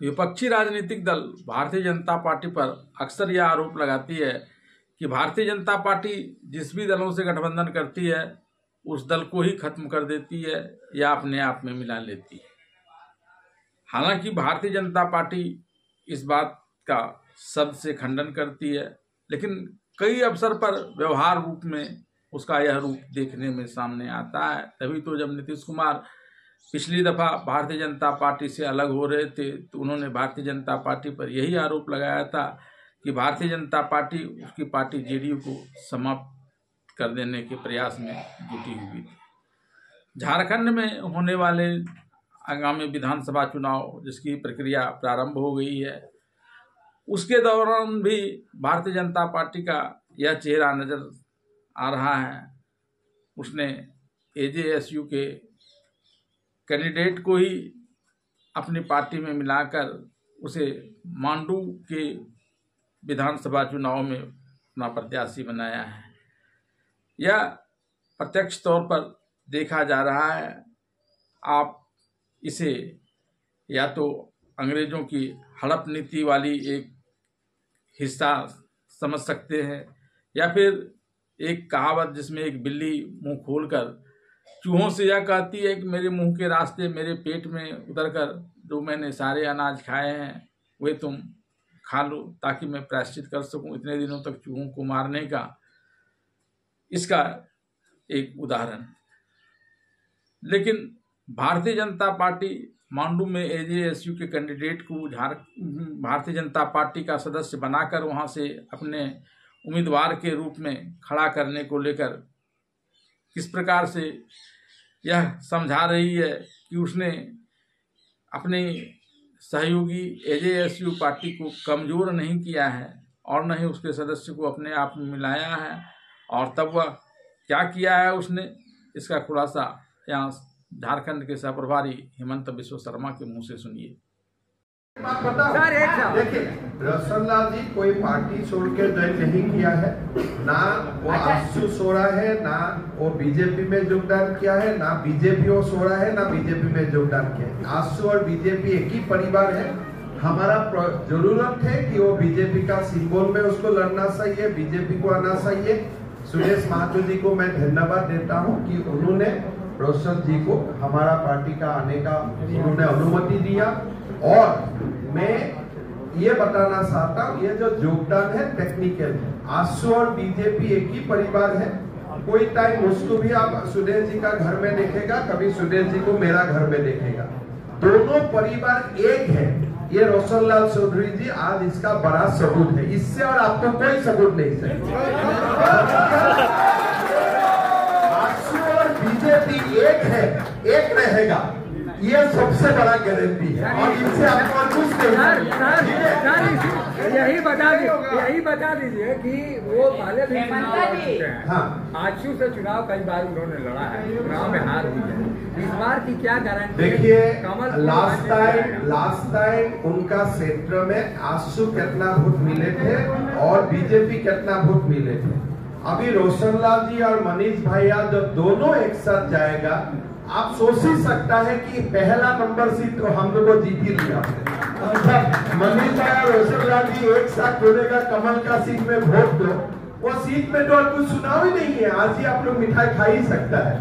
विपक्षी राजनीतिक दल भारतीय जनता पार्टी पर अक्सर यह आरोप लगाती है कि भारतीय जनता पार्टी जिस भी दलों से गठबंधन करती है उस दल को ही खत्म कर देती है या अपने आप में मिला लेती है। हालांकि भारतीय जनता पार्टी इस बात का शब्द से खंडन करती है, लेकिन कई अवसर पर व्यवहार रूप में उसका यह रूप देखने में सामने आता है। तभी तो जब नीतीश कुमार पिछली दफा भारतीय जनता पार्टी से अलग हो रहे थे तो उन्होंने भारतीय जनता पार्टी पर यही आरोप लगाया था कि भारतीय जनता पार्टी उसकी पार्टी जेडीयू को समाप्त कर देने के प्रयास में जुटी हुई थी। झारखंड में होने वाले आगामी विधानसभा चुनाव जिसकी प्रक्रिया प्रारंभ हो गई है, उसके दौरान भी भारतीय जनता पार्टी का यह चेहरा नजर आ रहा है। उसने एजेएसयू के कैंडिडेट को ही अपनी पार्टी में मिलाकर उसे मांडू के विधानसभा चुनाव में अपना प्रत्याशी बनाया है। यह प्रत्यक्ष तौर पर देखा जा रहा है। आप इसे या तो अंग्रेजों की हड़प नीति वाली एक हिस्सा समझ सकते हैं या फिर एक कहावत जिसमें एक बिल्ली मुंह खोलकर चूहों से यह कहती है कि मेरे मुंह के रास्ते मेरे पेट में उतरकर जो मैंने सारे अनाज खाए हैं वे तुम खा लो ताकि मैं प्रायश्चित कर सकूं इतने दिनों तक चूहों को मारने का, इसका एक उदाहरण। लेकिन भारतीय जनता पार्टी मांडू में एजेएसयू के कैंडिडेट को भारतीय जनता पार्टी का सदस्य बनाकर वहां से अपने उम्मीदवार के रूप में खड़ा करने को लेकर किस प्रकार से यह समझा रही है कि उसने अपने सहयोगी एजेएसयू पार्टी को कमजोर नहीं किया है और न ही उसके सदस्य को अपने आप में मिलाया है। और तब वह क्या किया है उसने, इसका खुलासा यहाँ झारखंड के सह प्रभारी हेमंत बिश्व शर्मा के मुंह से सुनिए। देखिए, रोशनलाल जी कोई पार्टी छोड़ के ज्वाइन नहीं किया है, ना वो आशु छोड़ा है, ना वो बीजेपी में योगदान किया है, ना बीजेपी वो छोड़ा है, ना बीजेपी में योगदान किया है। आशु और बीजेपी एक ही परिवार है। हमारा जरूरत है कि वो बीजेपी का सिंबल में उसको लड़ना चाहिए, बीजेपी को आना चाहिए। सुरेश महतो जी को मैं धन्यवाद देता हूँ कि उन्होंने रोशन जी को हमारा पार्टी का आने का उन्होंने अनुमति दिया। और मैं ये बताना चाहता हूँ ये जो योगदान है टेक्निकल है। आशु और बीजेपी एक ही परिवार है। कोई टाइम उसको भी आप सुरेश जी का घर में देखेगा, कभी सुरेश जी को मेरा घर में देखेगा। दोनों परिवार एक है। ये रोशनलाल चौधरी जी आज इसका बड़ा सबूत है। इससे और आपको कोई सबूत नहीं चाहिए। आशु और बीजेपी एक है, एक रहेगा, ये सबसे बड़ा गारंटी है। और इनसे आपको कुछ यही बता दीजिए कि वो पहले भी चुनाव लड़ चुके हैं। हाँ, आशु से चुनाव कई बार उन्होंने लड़ा है, चुनाव में हार हुई है। इस बार की क्या गारंटी? देखिए, लास्ट टाइम उनका क्षेत्र में आशु कितना वोट मिले थे और बीजेपी कितना वोट मिले थे। अभी रोशनलाल जी और मनीष भैया जब दोनों एक साथ जाएगा, आप सोच ही सकता है कि पहला नंबर सीट तो हम लोग को जीत ही लिया। मनीष भाई और रोशनलाल जी एक साथ जोड़ेगा, कमल का सीट में वोट दो, वो सीट में तो और कुछ चुनाव ही नहीं है। आज ही आप लोग मिठाई खा ही सकता है।